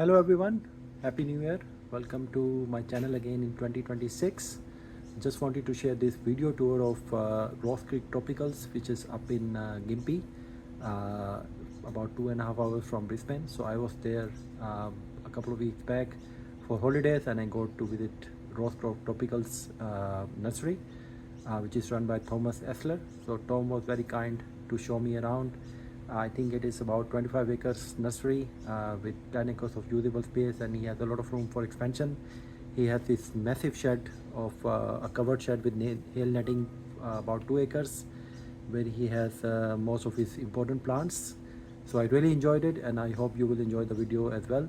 Hello everyone, Happy New Year. Welcome to my channel again in 2026. Just wanted to share this video tour of Ross Creek Tropicals, which is up in Gympie, about 2.5 hours from Brisbane. So I was there a couple of weeks back for holidays, and I got to visit Ross Creek Tropicals Nursery, which is run by Thomas Essler. So Tom was very kind to show me around. I think it is about 25 acres nursery with 10 acres of usable space, and he has a lot of room for expansion. He has this massive shed of a covered shed with hail netting, about 2 acres, where he has most of his important plants. So I really enjoyed it, and I hope you will enjoy the video as well.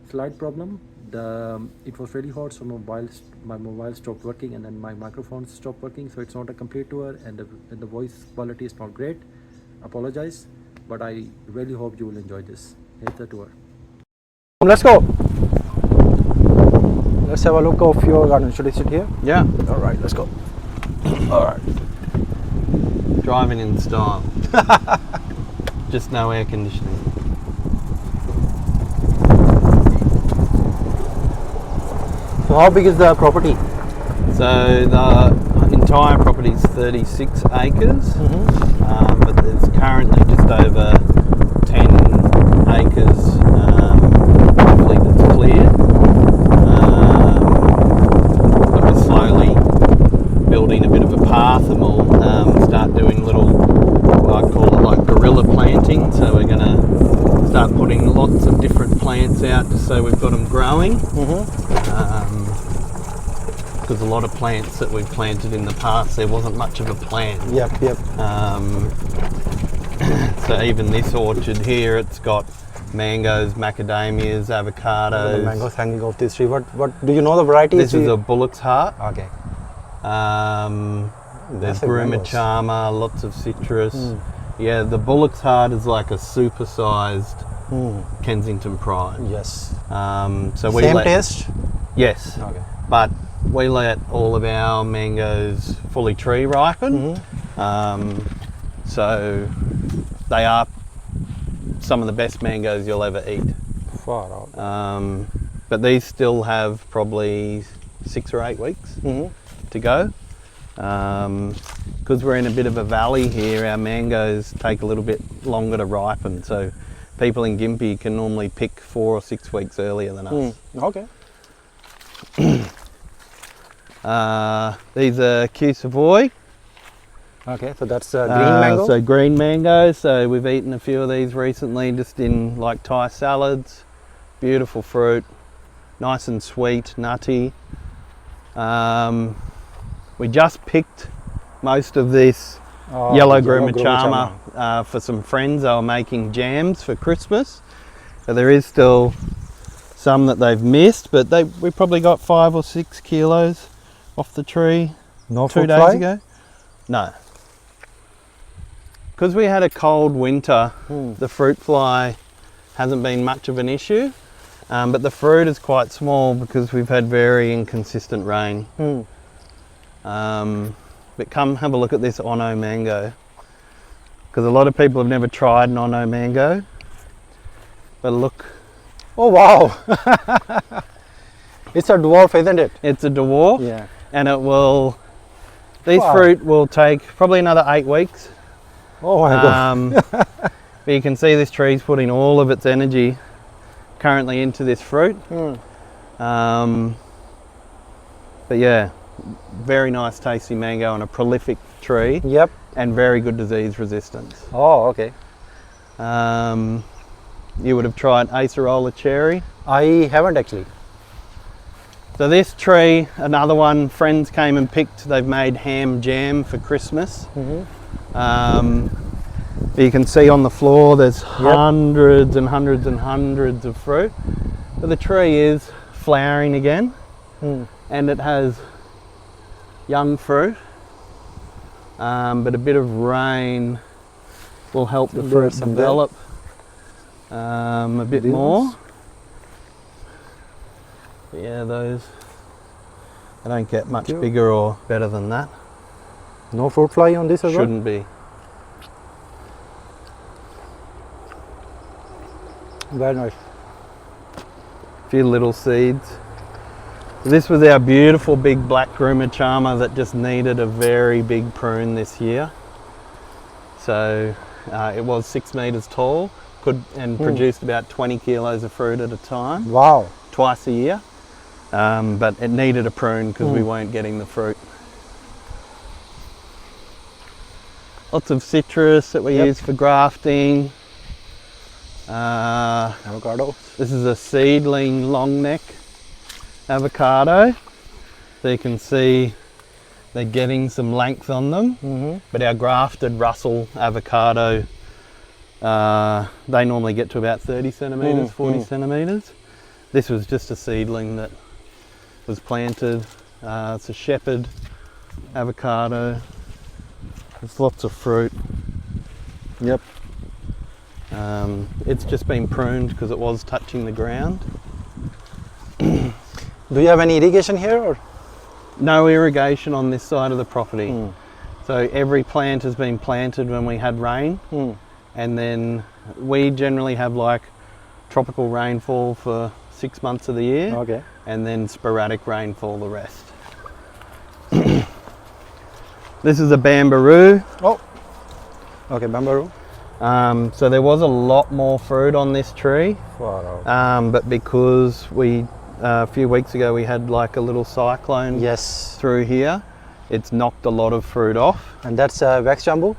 Slight problem, it was really hot, so my mobile stopped working, and then my microphone stopped working, so it's not a complete tour, and the voice quality is not great. Apologize, but I really hope you will enjoy this. Here's the tour. Let's go. Let's have a look of your garden. Should I sit here? Yeah. All right, let's go. All right. Driving in style. Just no air conditioning. So how big is the property? So the entire property is 36 acres, but there's currently just over 10 acres roughly that's cleared. But we're slowly building a bit of a path, and we'll start doing little, I call it like guerrilla planting. So we're going to start putting lots of different plants out just so we've got them growing. Because a lot of plants that we've planted in the past, there wasn't much of a plant. Yep. So even this orchard here, it's got mangoes, macadamias, avocados. The mangoes hanging off this tree. What do you know the varieties? This is a bullock's heart. Okay. There's Bruma Chama, lots of citrus. Yeah, the bullock's heart is like a supersized Kensington Pride. Yes. So we Same taste? Yes. Okay. But we let all of our mangoes fully tree ripen. So they are some of the best mangoes you'll ever eat. Far out. But these still have probably 6 or 8 weeks to go. Because we're in a bit of a valley here, our mangoes take a little bit longer to ripen. So people in Gympie can normally pick 4 or 6 weeks earlier than us. Okay. These are Q Savoy. Okay, so that's green mango? So green mango. So we've eaten a few of these recently, just in like Thai salads. Beautiful fruit, nice and sweet, nutty. We just picked most of this yellow Bruma Chama for some friends. They were making jams for Christmas. So there is still some that they've missed, but we probably got 5 or 6 kilos off the tree. No 2 days ago. No. Because we had a cold winter, the fruit fly hasn't been much of an issue, but the fruit is quite small because we've had very inconsistent rain. But come have a look at this Ono mango, because a lot of people have never tried an Ono mango. But look. Oh wow! It's a dwarf, isn't it? It's a dwarf. Yeah. And it will, these fruit will take probably another 8 weeks. Oh my god. But you can see this tree's putting all of its energy currently into this fruit. But yeah, very nice tasty mango and a prolific tree. Yep. And very good disease resistance. Oh, okay. You would have tried Acerola cherry. I haven't actually. So this tree, another one, friends came and picked. They've made ham jam for Christmas. You can see on the floor there's hundreds and hundreds and hundreds of fruit. But the tree is flowering again, and it has young fruit. But a bit of rain will help the fruit develop a bit more. But yeah, those, they don't get much bigger or better than that. No fruit fly on this as well? Shouldn't be. Very nice. few little seeds. This was our beautiful big black groomer charmer that just needed a very big prune this year. So it was 6 meters tall, produced about 20 kilos of fruit at a time. Wow. Twice a year. But it needed a prune because we weren't getting the fruit. Lots of citrus that we use for grafting. Avocado. This is a seedling long neck avocado. So you can see they're getting some length on them. But our grafted Russell avocado, they normally get to about 30 centimetres, 40 centimetres. This was just a seedling that was planted. It's a shepherd avocado. There's lots of fruit. Yep. It's just been pruned because it was touching the ground. Do you have any irrigation here, or? No irrigation on this side of the property. So every plant has been planted when we had rain, and then we generally have like tropical rainfall for 6 months of the year, Okay. and then sporadic rainfall the rest. This is a bambaroo. Oh. Okay, bamboo. So there was a lot more fruit on this tree, Wow. but because a few weeks ago we had like a little cyclone Yes. through here, it's knocked a lot of fruit off. And that's wax bamboo?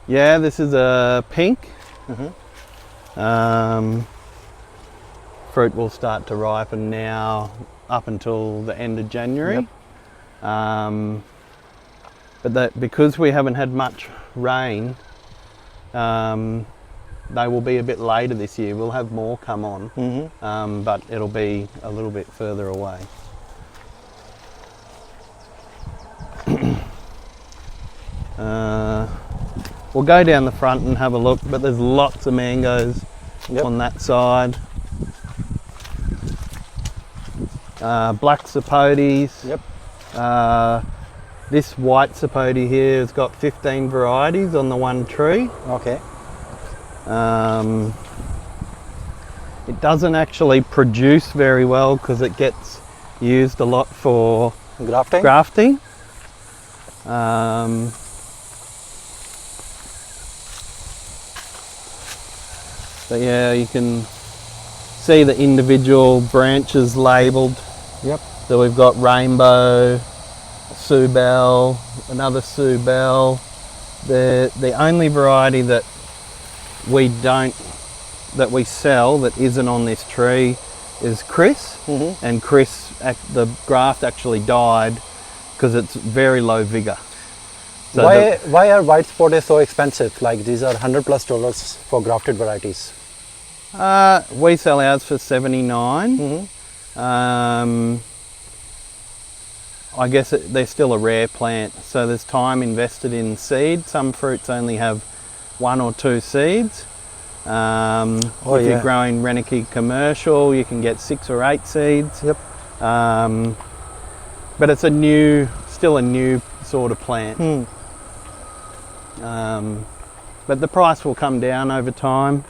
Yeah, this is a pink. Fruit will start to ripen now up until the end of January. But because we haven't had much rain, they will be a bit later this year. We'll have more come on, but it'll be a little bit further away. We'll go down the front and have a look, but there's lots of mangoes on that side. Black sapotes. This white sapote here has got 15 varieties on the one tree. Okay. It doesn't actually produce very well because it gets used a lot for grafting. But yeah, you can see the individual branches labelled. So we've got rainbow, Subel, another Subel. The only variety that we sell that isn't on this tree is Chris, and Chris, the graft actually died because it's very low vigor. So why are white Sapote so expensive? Like these are $100+ for grafted varieties. We sell ours for $79. I guess they're still a rare plant, so there's time invested in seed. Some fruits only have 1 or 2 seeds. If you're growing Reneke commercial, you can get 6 or 8 seeds. But it's still a new sort of plant. But the price will come down over time.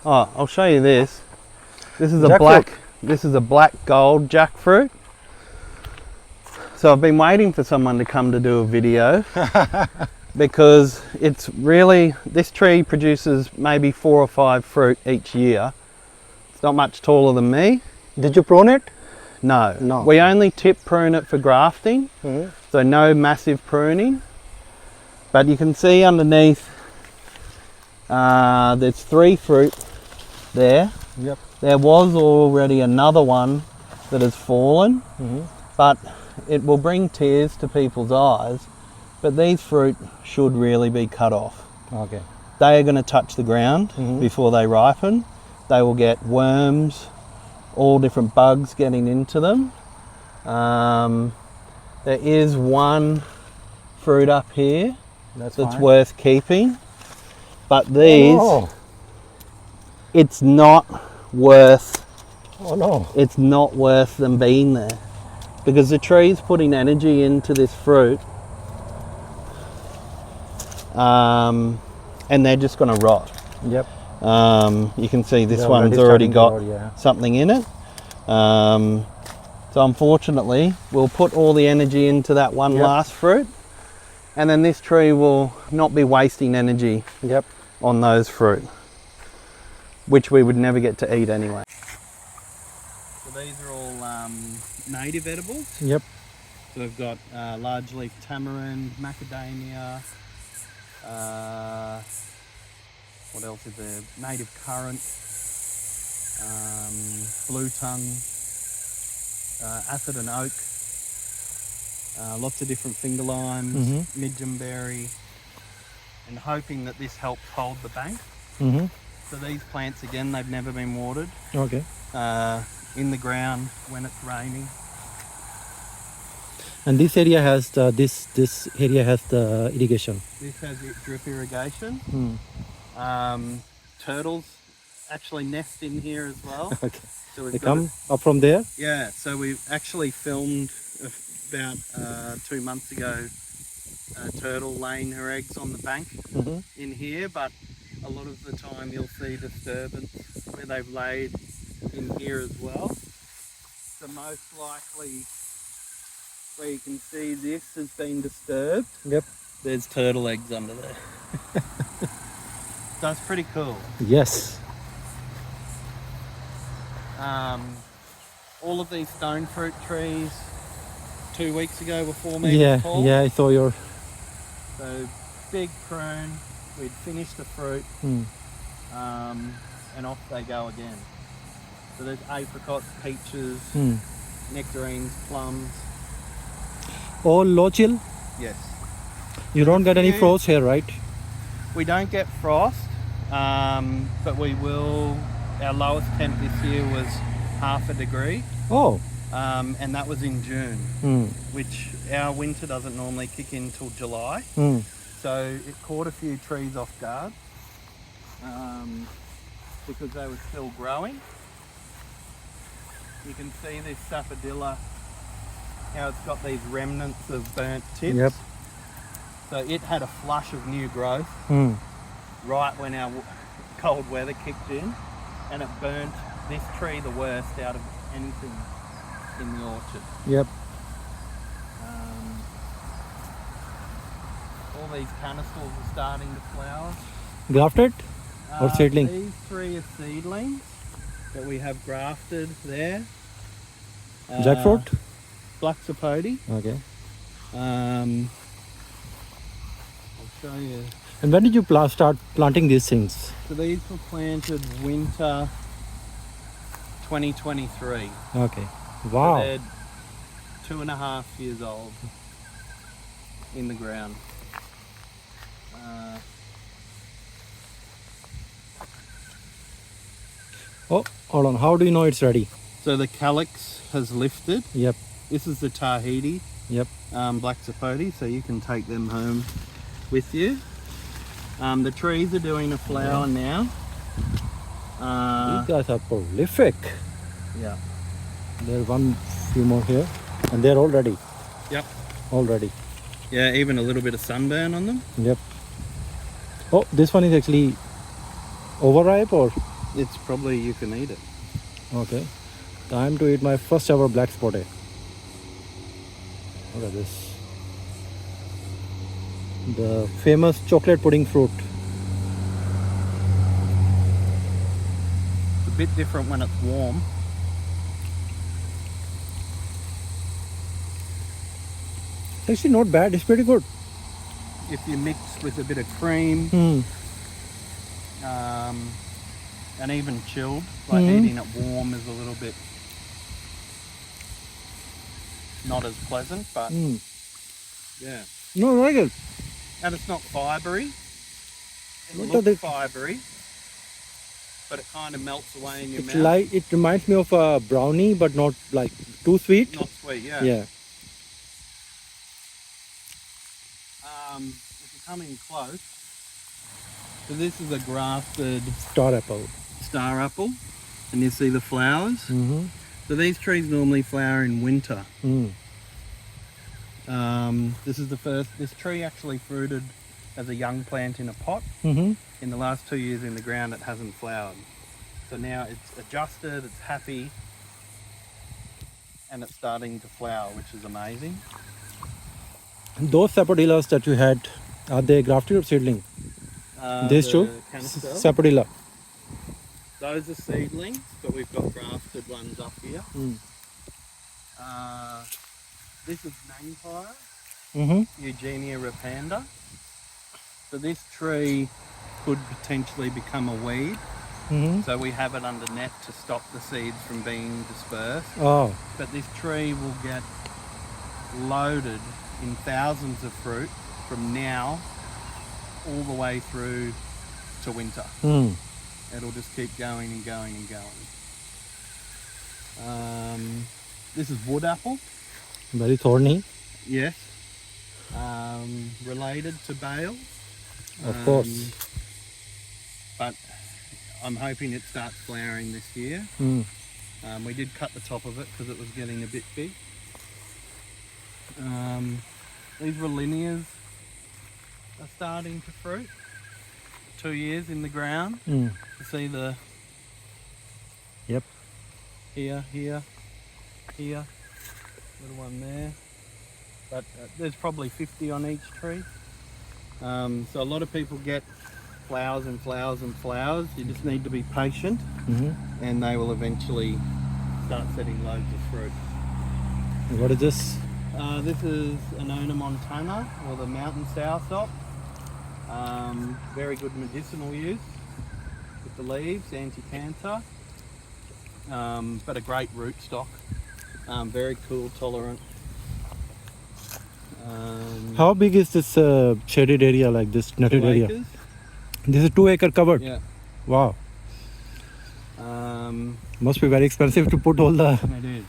Oh, I'll show you this. This is a black gold jackfruit. So I've been waiting for someone to come to do a video because this tree produces maybe 4 or 5 fruit each year. It's not much taller than me. Did you prune it? No. We only tip prune it for grafting, so no massive pruning. But you can see underneath there's 3 fruit there. There was already another one that has fallen, but it will bring tears to people's eyes. But these fruit should really be cut off. Okay. They are going to touch the ground before they ripen. They will get worms, all different bugs getting into them. There is one fruit up here that's worth keeping, but these, it's not worth it's not worth them being there because the tree's putting energy into this fruit, and they're just going to rot. You can see this They're one's already already starting to got grow, yeah. something in it. So unfortunately, we'll put all the energy into that one Yep. last fruit, and then this tree will not be wasting energy Yep. on those fruit, which we would never get to eat anyway. So these are all native edibles. Yep. So we've got large leaf tamarind, macadamia, what else is there? Native currant, blue tongue, acid and oak, lots of different finger limes, midgeonberry, and hoping that this helps hold the bank. So these plants, again, they've never been watered. Okay. In the ground when it's raining. And this area has the this area has the irrigation. This has drip irrigation. Hmm. Turtles actually nest in here as well. Okay. So we've They got come up from there. Yeah, so we've actually filmed about 2 months ago a turtle laying her eggs on the bank in here, but a lot of the time you'll see disturbance where they've laid in here as well. So most likely where you can see this has been disturbed, Yep. there's turtle eggs under there. So it's pretty cool. Yes. All of these stone fruit trees 2 weeks ago were 4 meters Yeah. tall. Yeah. I saw your. So big prune, we'd finished the fruit, and off they go again. So there's apricots, peaches, nectarines, plums. All low chill. Yes. You don't get any few- frost here, right? We don't get frost, but we will. Our lowest temp this year was 0.5 degree, Oh. and that was in June, Hmm. which our winter doesn't normally kick in till July. Hmm. So it caught a few trees off guard because they were still growing. You can see this Sapodilla, how it's got these remnants of burnt tips. Yep. So it had a flush of new growth Hmm. right when our cold weather kicked in, and it burnt this tree the worst out of anything in the orchard. Yep. All these canistals are starting to flower. Grafted or seedling? These 3 are seedlings that we have grafted there. Jackfruit. Black Sapote. Okay. I'll show you. And when did you start planting these things? So these were planted winter 2023. Okay. So Wow. they're 2.5 years old in the ground. Oh, hold on. How do you know it's ready? So the calyx has lifted. Yep. This is the Tahiti Yep. black Sapote, so you can take them home with you. The trees are doing a flower now. These guys are prolific. Yeah. There are few more here, and they're all ready. Yep. All ready. Yeah, even a little bit of sunburn on them. Yep. Oh, this one is actually overripe, or It's probably, you can eat it. okay. Time to eat my first ever black Sapote. Look at this. The famous chocolate pudding fruit. It's a bit different when it's warm. It's actually not bad. It's pretty good. If you mix with a bit of cream, and even chilled, like eating it warm is a little bit not as pleasant, but yeah. No, very good. And it's not fibery. It What are looks they- fibery, but it kind of melts away in your It's mouth. like it reminds me of a brownie, but not like too sweet. Not sweet, yeah. Yeah. If you come in close, so this is a grafted Star apple. star apple, and you see the flowers. Mm-hmm. So these trees normally flower in winter. Mm. This is the first. This tree actually fruited as a young plant in a pot. Mm-hmm. In the last 2 years in the ground, it hasn't flowered. So now it's adjusted, it's happy, and it's starting to flower, which is amazing. Those Sapodillas that you had, are they grafted or seedling? These two? Canister, Sapodilla. those are seedlings, but we've got grafted ones up here. Mm. This is Nangpire, Mm-hmm. Eugenia rapanda. So this tree could potentially become a weed. Mm-hmm. So we have it under net to stop the seeds from being dispersed. Oh. But this tree will get loaded in thousands of fruit from now all the way through to winter. Mm. It'll just keep going and going and going. This is wood apple. Very thorny. Yes. Related to bales. Of course. But I'm hoping it starts flowering this year. Mm. We did cut the top of it because it was getting a bit big. These Rolinias are starting to fruit. 2 years in the ground. Mm. You see the Yep. here, little one there. But there's probably 50 on each tree. So a lot of people get flowers and flowers and flowers. You just need to be patient, Mm-hmm. and they will eventually start setting loads of fruit. What is this? This is Annona montana, or the mountain soursop. Very good medicinal use with the leaves, anti-cancer, but a great rootstock. Very cool tolerant. How big is this shaded area, like this netted 2 area? acres. This is 2 acre covered. Yeah. Wow. Um, Must be very expensive to put all the. It is.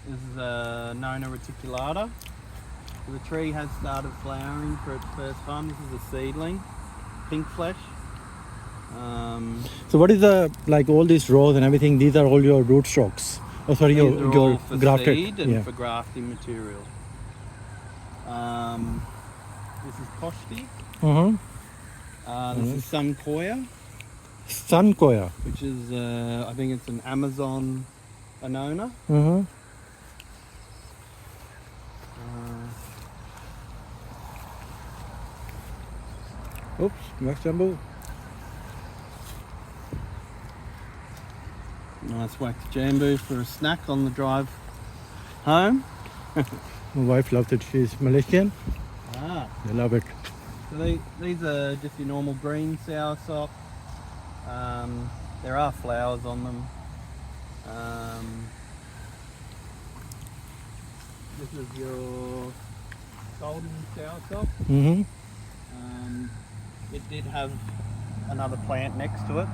This is Nona reticulata. So the tree has started flowering for its first time. This is a seedling, pink flesh. So what is the, like all these rows and everything? These are all your root stocks. Oh, sorry, These are your all for grafted. seed and Yeah. for grafting material. This is Koshti. Mm-hmm. This is Sunkoya, Sun Koya. which is I think it's an Amazon Annona. Mm-hmm. Oops, next jumbo. Nice wax jambu for a snack on the drive home. My wife loves it. She's Malaysian. Ah, They love it. so these are just your normal green soursop. There are flowers on them. This is your golden soursop. Mm-hmm. It did have another plant next to it,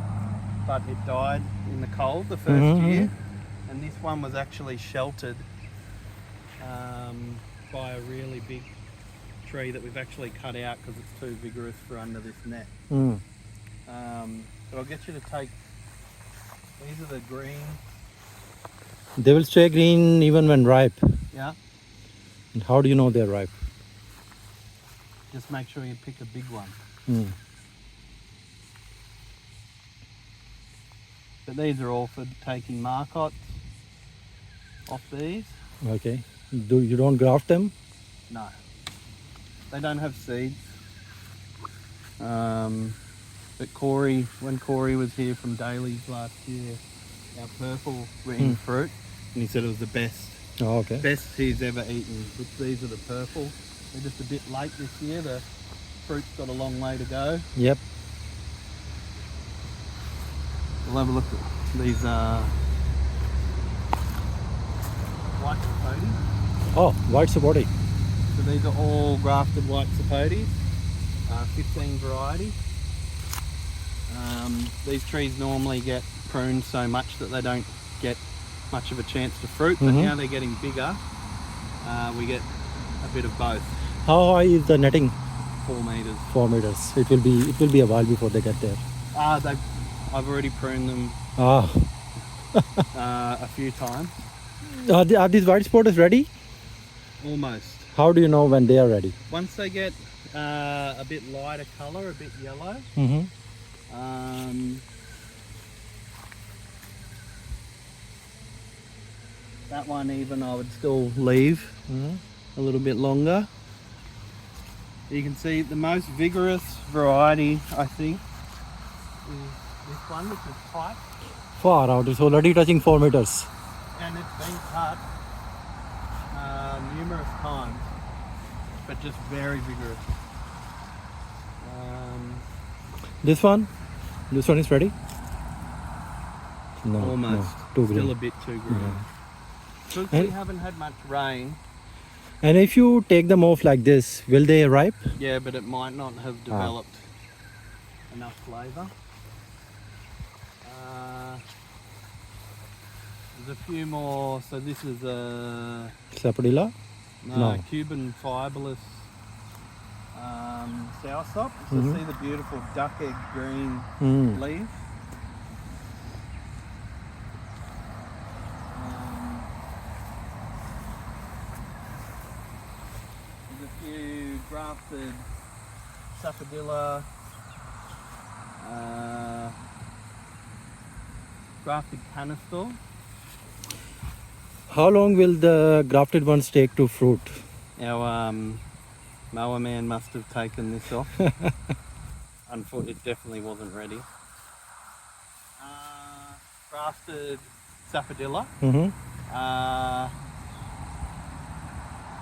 but it died in the cold the first Mhm. year, and this one was actually sheltered by a really big tree that we've actually cut out because it's too vigorous for under this net. Mm. But I'll get you to take, these are the green, They will stay green even when ripe. yeah, And how do you know they're ripe? just make sure you pick a big one. Mm. But these are all for taking marcots off these. Okay. Do you don't graft them? No, they don't have seeds. But Corey, when Corey was here from Daly's last year, our purple were in fruit, and he said it was the best Oh, okay. he's ever eaten. These are the purple. They're just a bit late this year. The fruit's got a long way to go. Yep. We'll have a look at these white sapote. Oh, white Sapote. So these are all grafted white sapotes, 15 varieties. These trees normally get pruned so much that they don't get much of a chance to fruit, but now they're getting bigger. We get a bit of both. How high is the netting? 4 meters. 4 meters. It will be a while before they get there. I've already pruned them Ah. a few times. Are these white spotters ready? Almost. How do you know when they are ready? Once they get a bit lighter colour, a bit yellow, that one even I would still leave a little bit longer. You can see the most vigorous variety, I think, is this one, which is pipe, Far out. It's already touching 4 meters. and it's been cut numerous times, but just very vigorous. This one is ready. No, Almost. no, too green. Still a bit too green. Because we haven't had much rain. And if you take them off like this, will they ripe? Yeah, but it might not have developed enough flavour. There's a few more. So this is a Sapodilla? No. Cuban fibreless soursop. So see the beautiful duck egg green leaf. There's a few grafted Sapodilla, grafted canistel. How long will the grafted ones take to fruit? Our mower man must have taken this off. Unfortunately, it definitely wasn't ready. Grafted Sapodilla.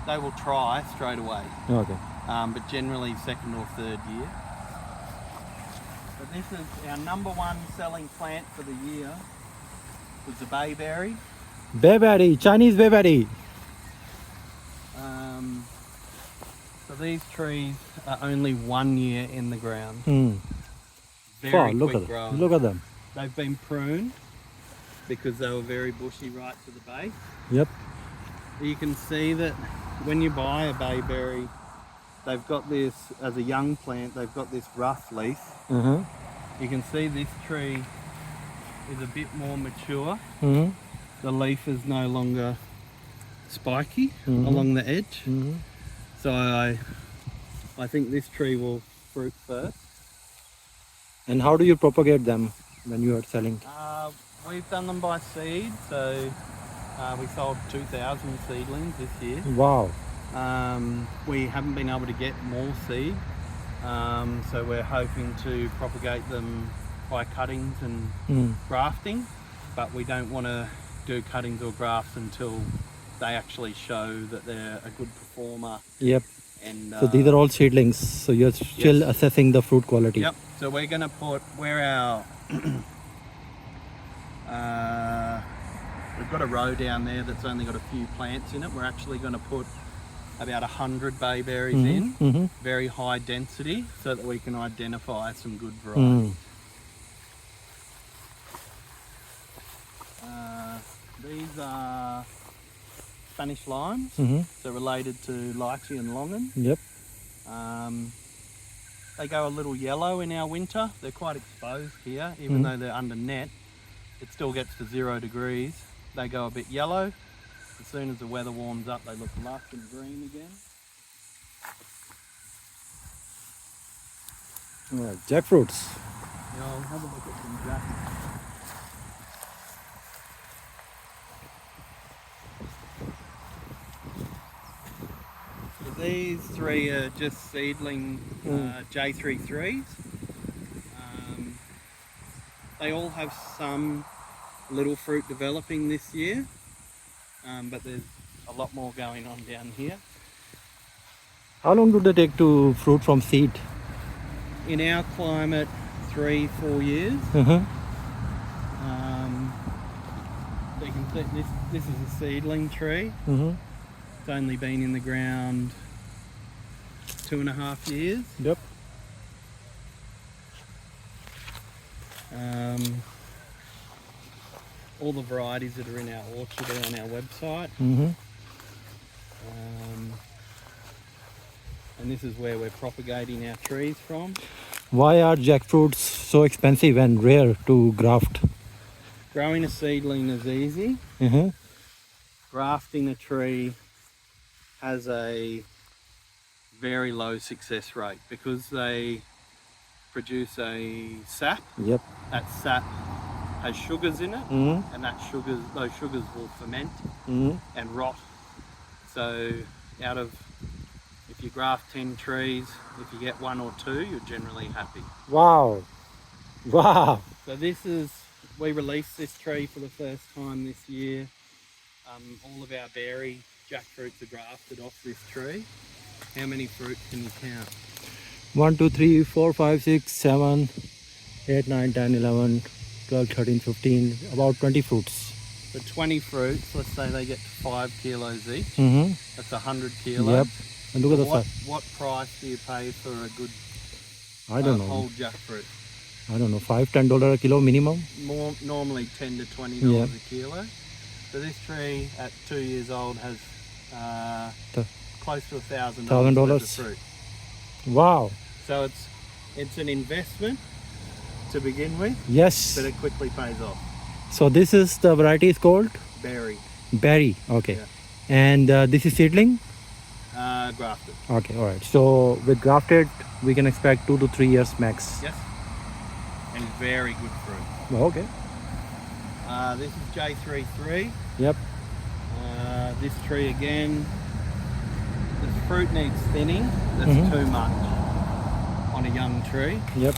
They will try straight away, Okay. but generally second or third year. But this is our #1 selling plant for the year. Was the bayberry. Bayberry, Chinese bayberry. So these trees are only 1 year in the ground. Very Wow, look quick at growing. them. Look at them. They've been pruned because they were very bushy right to the base. Yep. You can see that when you buy a bayberry, they've got this, as a young plant, they've got this rough leaf. You can see this tree is a bit more mature. The leaf is no longer spiky along the edge. So I think this tree will fruit first. And how do you propagate them when you are selling? We've done them by seed, so we sold 2,000 seedlings this year. Wow. We haven't been able to get more seed, so we're hoping to propagate them by cuttings and grafting, but we don't want to do cuttings or grafts until they actually show that they're a good performer. Yep. And So these are all seedlings. So you're still assessing the fruit quality. Yep. So we're going to put where our we've got a row down there that's only got a few plants in it. We're actually going to put about 100 bayberries in, very high density, so that we can identify some good varieties. These are Spanish limes, so related to lychee and longan. Yep. They go a little yellow in our winter. They're quite exposed here, even though they're under net. It still gets to 0 degrees. They go a bit yellow. As soon as the weather warms up, they look lush and green again. Jackfruits. Yeah, I'll have a look at some jackfruits. These three are just seedling J33s. They all have some little fruit developing this year, but there's a lot more going on down here. How long do they take to fruit from seed? In our climate, 3-4 years. So you can see this is a seedling tree. It's only been in the ground 2.5 years. Yep. All the varieties that are in our orchard are on our website. And this is where we're propagating our trees from. Why are jackfruits so expensive and rare to graft? Growing a seedling is easy. Grafting a tree has a very low success rate because they produce a sap. Yep. That sap has sugars in it, Mm-hmm. and those sugars will ferment Mm-hmm. and rot. So if you graft 10 trees, if you get 1 or 2, you're generally happy. Wow. Wow. So we released this tree for the first time this year. All of our berry jackfruits are grafted off this tree. How many fruit can you count? 1, 2, 3, 4, 5, 6, 7, 8, 9, 10, 11, 12, 13, 15, about 20 fruits. For 20 fruits, let's say they get to 5 kilos each. Mm-hmm. That's 100 kilos. Yep. And look at the what, size. what price do you pay for a good I don't know. whole jackfruit? I don't know. $5-10 a kilo minimum. Normally $10 to $20 Yep. a kilo. So this tree at 2 years old has close to $1,000 worth of fruit. Wow. So it's an investment to begin with, Yes. but it quickly pays off. So this is the variety is called Berry, berry. Okay. Yeah. And this is seedling. grafted. Okay. All right. So with grafted, we can expect 2 to 3 years max. Yes, and very good fruit. Okay. This is J33. Yep. This tree again, the fruit needs thinning. That's Mhm. too much on a young tree. Yep.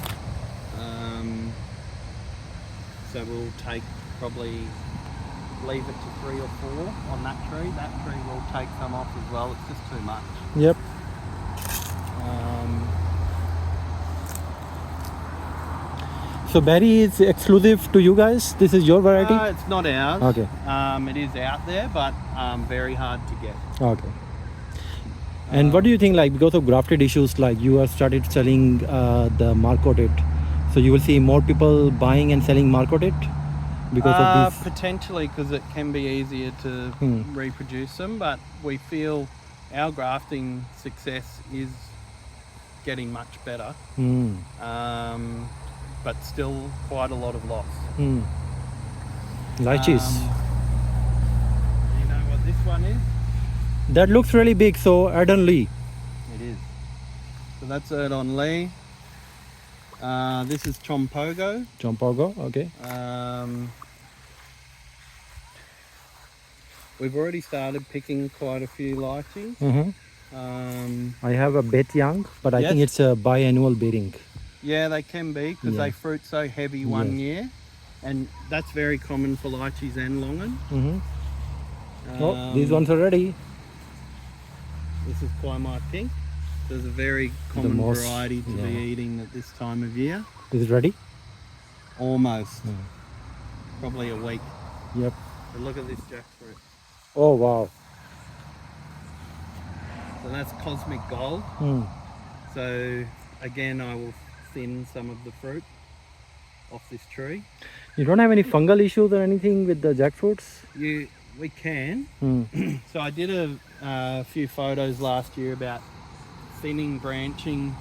So we'll probably leave it to 3 or 4 on that tree. That tree will take some off as well. It's just too much. Yep. So berry is exclusive to you guys. This is your variety. It's not ours. Okay. It is out there, but very hard to get. Okay. And what do you think, like, because of grafted issues, like you have started selling the marketed, so you will see more people buying and selling marketed because of this? Potentially, because it can be easier to reproduce them, but we feel our grafting success is getting much better, but still quite a lot of loss. Lychees. You know what this one is? That looks really big, so Erdon Lee. It is. So that's Erdon Lee. This is Chompogo. Chompogo, okay. We've already started picking quite a few lychees. I have a bet young, but I think it's a biannual bearing. Yeah, they can be because they fruit so heavy one year, and that's very common for lychees and longan. Oh, these ones are ready. This is Kwai Pink. There's a very common variety to be eating at this time of year. Is it ready? Almost. Probably a week. Yep. But look at this jackfruit. Oh, wow. So that's Cosmic Gold. So again, I will thin some of the fruit off this tree. You don't have any fungal issues or anything with the jackfruits? We can. So I did a few photos last year about thinning branching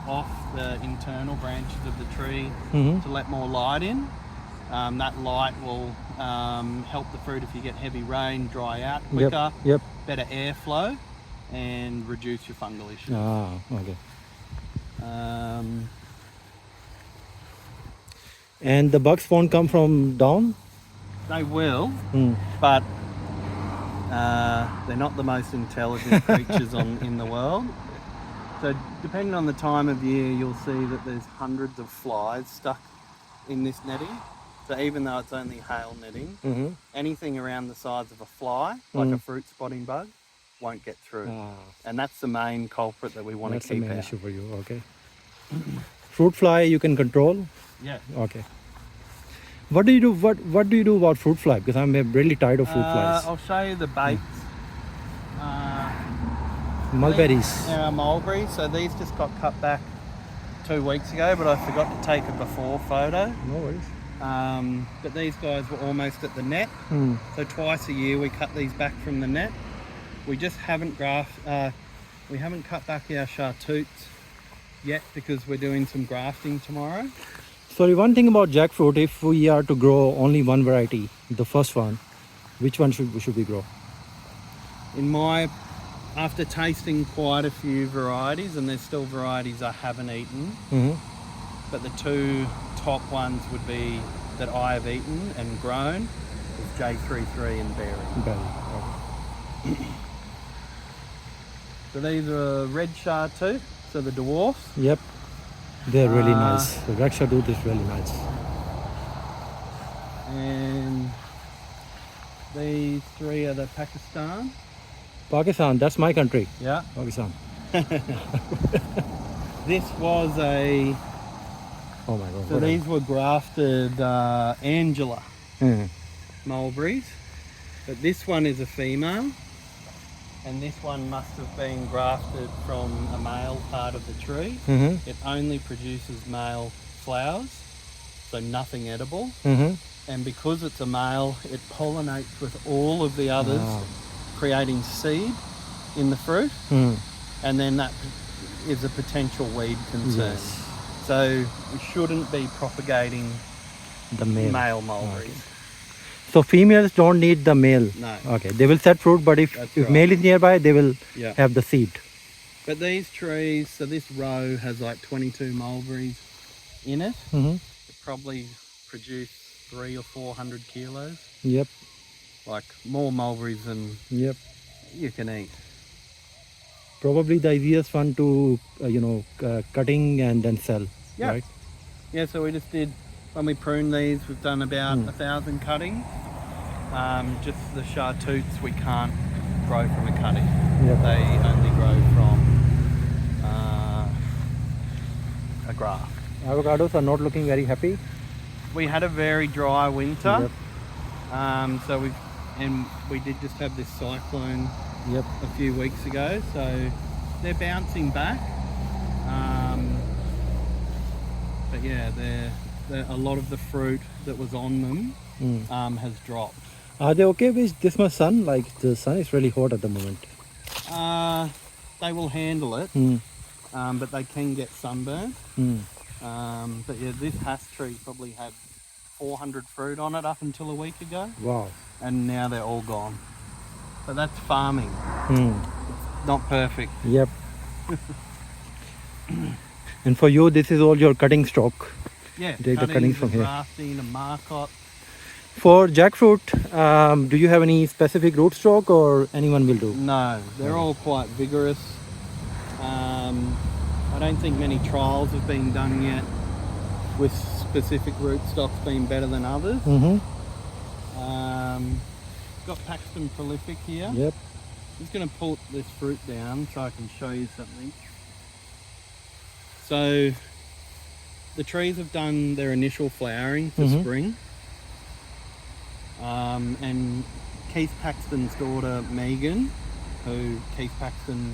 off the internal branches of the tree to let more light in. That light will help the fruit if you get heavy rain dry out quicker, better airflow, and reduce your fungal issues. Ah, okay. And the bugs won't come from down? They will, but they're not the most intelligent creatures in the world. So depending on the time of year, you'll see that there's hundreds of flies stuck in this netting. So even though it's only hail netting, anything around the size of a fly, like a fruit spotting bug, won't get through. And that's the main culprit that we want to keep out. That's the main issue for you, okay. Fruit fly you can control? Yeah. Okay. What do you do? What do you do about fruit fly? Because I'm really tired of fruit flies. I'll show you the baits. Mulberries. They're our mulberries. So these just got cut back 2 weeks ago, but I forgot to take a before photo. No worries. But these guys were almost at the net. So twice a year we cut these back from the net. We just haven't we haven't cut back our chartreuse yet because we're doing some grafting tomorrow. Sorry, one thing about jackfruit, if we are to grow only one variety, the first one, which one should we grow? In my after tasting quite a few varieties, and there's still varieties I haven't eaten, but the two top ones would be that I have eaten and grown is J33 and Berry. So these are red Sapote, so the dwarfs. Yep, they're really nice. The red Sapote is really nice. And these three are the Pakistan. Pakistan, that's my country. Yeah. Pakistan. This was a... Oh my god. So these were grafted Angela mulberries. But this one is a female. And this one must have been grafted from a male part of the tree. It only produces male flowers, so nothing edible. And because it's a male, it pollinates with all of the others, creating seed in the fruit. And then that is a potential weed concern. Yes. So we shouldn't be propagating The male. mulberries. Okay. So females don't need the male. No. Okay, they will set fruit, but if That's right. male is nearby, they will Yeah. have the seed. But these trees, so this row has like 22 mulberries in it. It probably produce 300 or 400 kilos. Yep. Like more mulberries than Yep. you can eat. Probably the easiest one to cutting and then sell. Yeah. Right. Yeah, so we just did, when we prune these, we've done about 1,000 cuttings. Just the chartreuse we can't grow from a cutting. Yep. They only grow from a graft. Avocados are not looking very happy. We had a very dry winter. Yep. So we did just have this cyclone Yep. a few weeks ago, so they're bouncing back. But yeah, they're a lot of the fruit that was on them has dropped. Are they okay with this much sun? Like the sun is really hot at the moment. They will handle it, but they can get sunburned. But yeah, this hass tree probably had 400 fruit on it up until a week ago, Wow. and now they're all gone. But that's farming. It's not perfect. Yep. And for you, this is all your cutting stock. Yeah, Take the cuttings from here. grafting, a marcot. For jackfruit, do you have any specific rootstock or anyone will do? No, they're all quite vigorous. I don't think many trials have been done yet with specific rootstocks being better than others. Got Paxton Prolific here. Yep. I'm just going to pull this fruit down so I can show you something. So the trees have done their initial flowering for spring. And Keith Paxton's daughter Megan, who Keith Paxton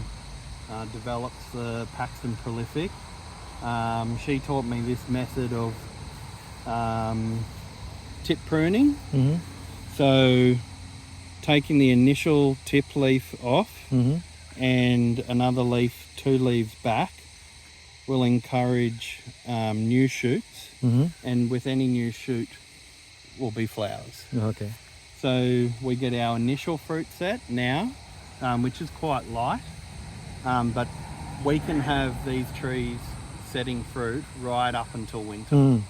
develops the Paxton Prolific, she taught me this method of tip pruning. So taking the initial tip leaf off and another leaf, 2 leaves back, will encourage new shoots, and with any new shoot will be flowers. Okay. So we get our initial fruit set now, which is quite light, but we can have these trees setting fruit right up until winter.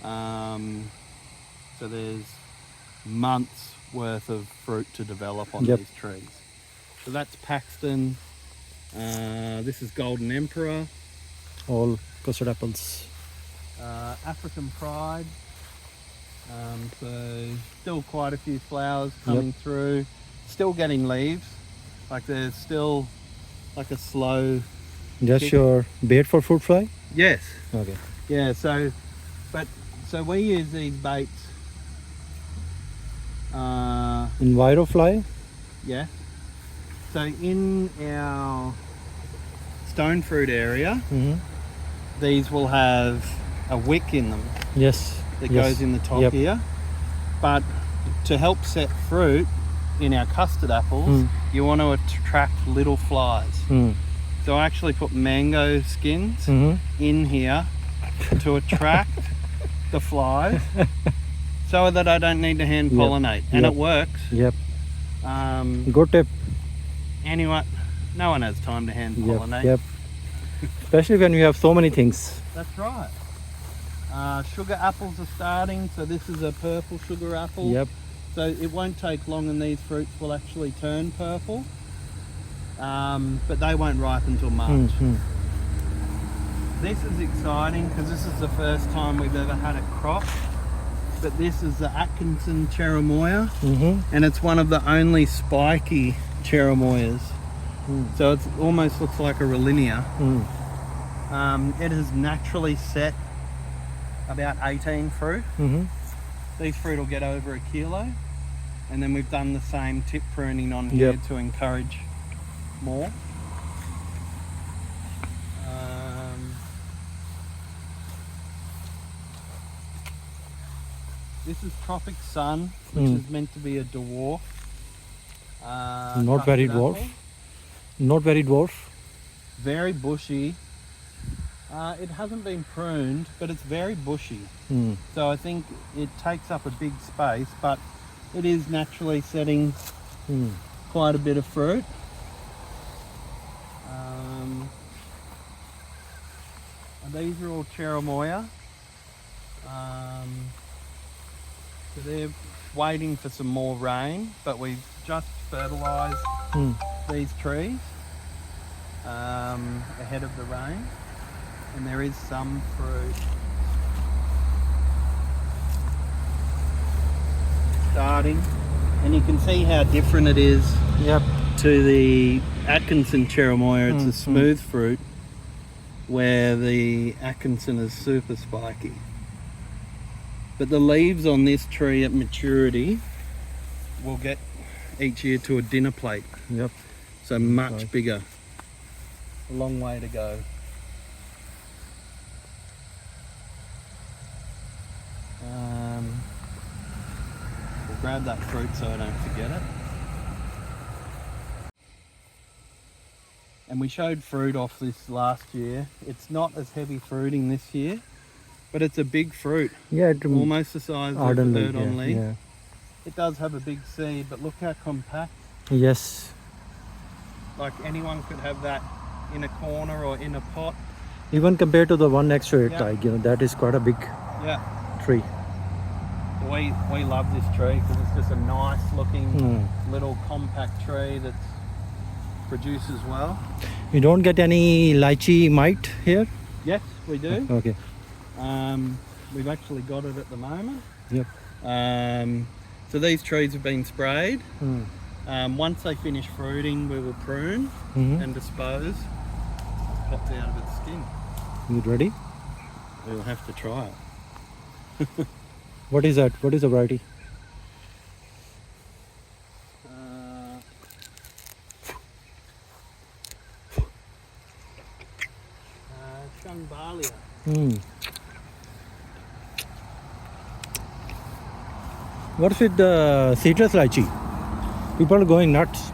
So there's months worth of fruit to develop on these trees. So that's Paxton. This is Golden Emperor. All custard apples. African Pride. So still quite a few flowers coming through. Still getting leaves. Like there's still like a slow... Just kick. your bait for fruit fly? Yes. Okay. Yeah, so we use these baits. Enviro fly? Yeah. So in our stone fruit area, these will have a wick in them Yes. that goes in the top here. But to help set fruit in our custard apples, you want to attract little flies. So I actually put mango skins in here to attract the flies so that I don't need to hand pollinate. And it works. Yep. Um, Good tip. Anyway, No one has time to hand Yep, pollinate. yep. Especially when we have so many things. That's right. Sugar apples are starting, so this is a purple sugar apple. Yep. So it won't take long and these fruits will actually turn purple. But they won't ripen until March. This is exciting because this is the first time we've ever had it cropped. But this is the Atkinson cherimoya, and it's one of the only spiky cherimoyas. So it almost looks like a Rollinia. It has naturally set about 18 fruit. These fruit will get over a kilo, and then we've done the same tip pruning on here to encourage more. This is Tropic Sun, which is meant to be a dwarf. Not very dwarf. apple. Not very dwarf. Very bushy. It hasn't been pruned, but it's very bushy. So I think it takes up a big space, but it is naturally setting quite a bit of fruit. And these are all cherimoya. So they're waiting for some more rain, but we've just fertilised these trees ahead of the rain, and there is some fruit starting, and you can see how different it is to the Atkinson cherimoya. It's a smooth fruit, where the Atkinson is super spiky. But the leaves on this tree at maturity will get each year to a dinner plate. So much bigger. A long way to go. We'll grab that fruit so I don't forget it. And we showed fruit off this last year. It's not as heavy fruiting this year, but it's a big fruit. Almost the size of a third on leaf. It does have a big seed, but look how compact. Yes. Like anyone could have that in a corner or in a pot. Even compared to the one next to it, like, you know, that is quite a big tree. We love this tree because it's just a nice looking little compact tree that produces well. You don't get any lychee mite here? Yes, we do. Okay. We've actually got it at the moment. So these trees have been sprayed. Once they finish fruiting, we will prune and dispose. Pops out of its skin. You ready? We'll have to try it. What is that? What is the variety? Shungbalia. What's with the citrus lychee? People are going nuts.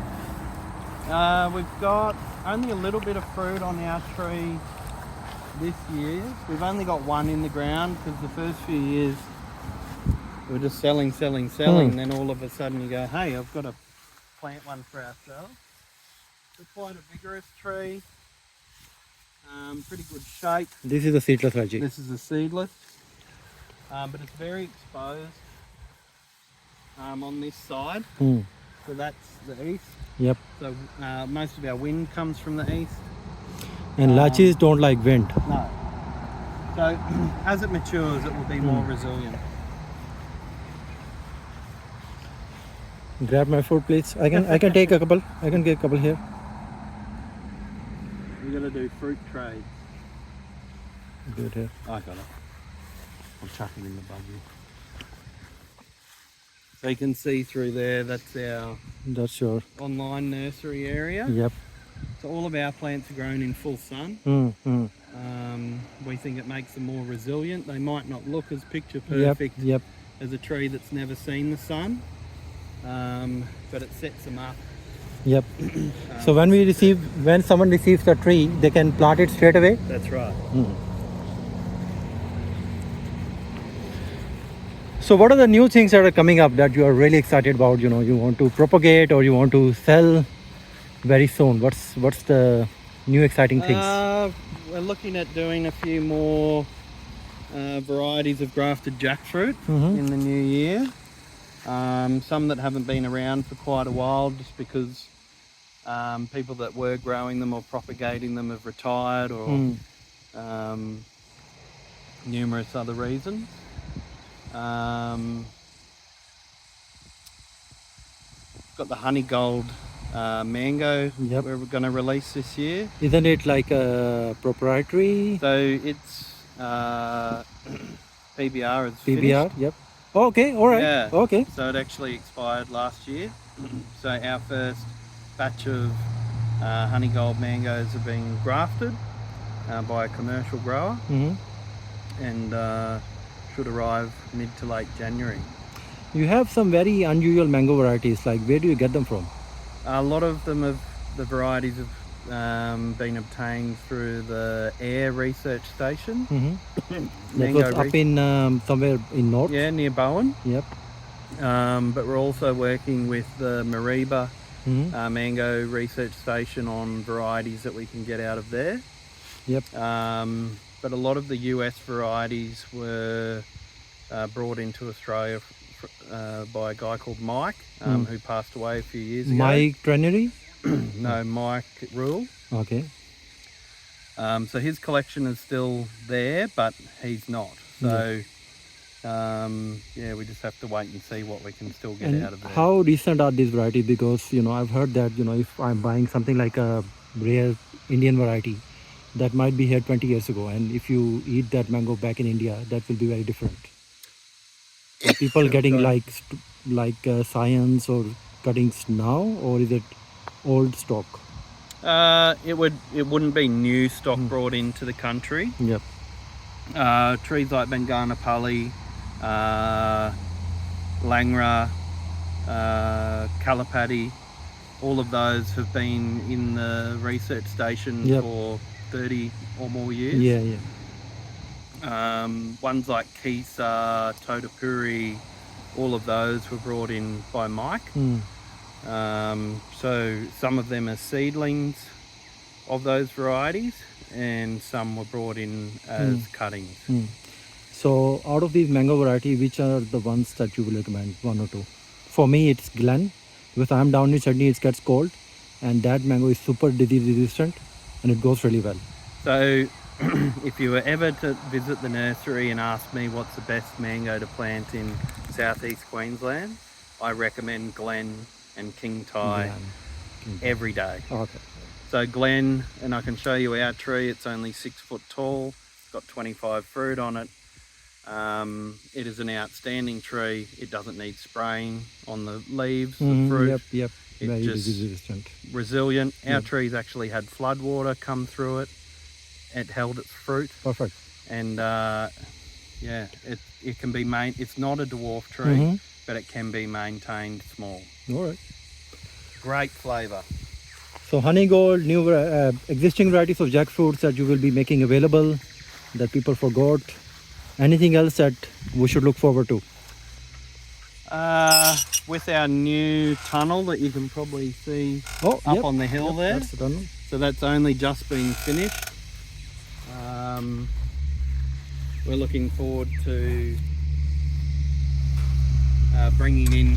We've got only a little bit of fruit on our tree this year. We've only got one in the ground because the first few years we're just selling. Then all of a sudden you go, hey, I've got to plant one for ourselves. It's quite a vigorous tree. Pretty good shape. This is the seedless lychee. This is a seedless, but it's very exposed on this side. So that's the east. So most of our wind comes from the east. And lychees don't like wind. No. So as it matures, it will be more resilient. Grab my fruit, please. I can take a couple. I can get a couple here. We're gonna do fruit trades. Good here. I got it. I'll chuck it in the buggy. So you can see through there, that's our online nursery area. So all of our plants are grown in full sun. We think it makes them more resilient. They might not look as picture perfect as a tree that's never seen the sun, but it sets them up. So when someone receives the tree, they can plant it straight away? That's right. So what are the new things that are coming up that you are really excited about? You know, you want to propagate or you want to sell? very soon? What's the new exciting things? We're looking at doing a few more varieties of grafted jackfruit Mhm. in the new year. Some that haven't been around for quite a while just because people that were growing them or propagating them have retired or numerous other reasons. Got the honey gold mango Yep. we're going to release this year. Isn't it like a proprietary So it's PBR is PBR? finished. Yep. Okay, all right. Yeah. Okay. So it actually expired last year. So our first batch of honey gold mangoes have been grafted by a commercial grower and should arrive mid to late January. You have some very unusual mango varieties. Like, where do you get them from? A lot of them the varieties have been obtained through the AIR research station. That was up in somewhere in north. Yeah, near Bowen. Yep. But we're also working with the Mariba mango research station on varieties that we can get out of there. Yep. But a lot of the US varieties were brought into Australia by a guy called Mike, who passed away a few years ago. Mike Trenery? No, Mike Rule. Okay. So his collection is still there, but he's not. So yeah, we just have to wait and see what we can still get And out of there. how recent are these varieties? Because I've heard that if I'm buying something like a rare Indian variety, that might be here 20 years ago, and if you eat that mango back in India, that will be very different. Are people getting like science or cuttings now, or is it old stock? It wouldn't be new stock brought into the country. Yep. Trees like Benganapalli, Langra, Kalapati, all of those have been in the research station for 30 or more years. Yeah, yeah. Ones like Kisa, Totapuri, all of those were brought in by Mike. So some of them are seedlings of those varieties and some were brought in as cuttings. So out of these mango variety, which are the ones that you will recommend, one or two? For me, it's Glen, because I'm down in Sydney, it gets cold, and that mango is super disease resistant and it goes really well. So if you were ever to visit the nursery and ask me what's the best mango to plant in southeast Queensland, I recommend Glen and King Thai every day. Okay. So Glen, and I can show you our tree, it's only 6 foot tall, it's got 25 fruit on it. It is an outstanding tree. It doesn't need spraying on the leaves, the fruit. Yep. It's Very just disease resistant. resilient. Our trees actually had flood water come through it. It held its fruit. Perfect. And yeah, it can be it's not a dwarf tree, but it can be maintained small. All right. Great flavour. So honey gold, new existing varieties of jackfruits that you will be making available that people forgot. Anything else that we should look forward to? With our new tunnel that you can probably see up on the hill there. That's the tunnel. So that's only just been finished. We're looking forward to bringing in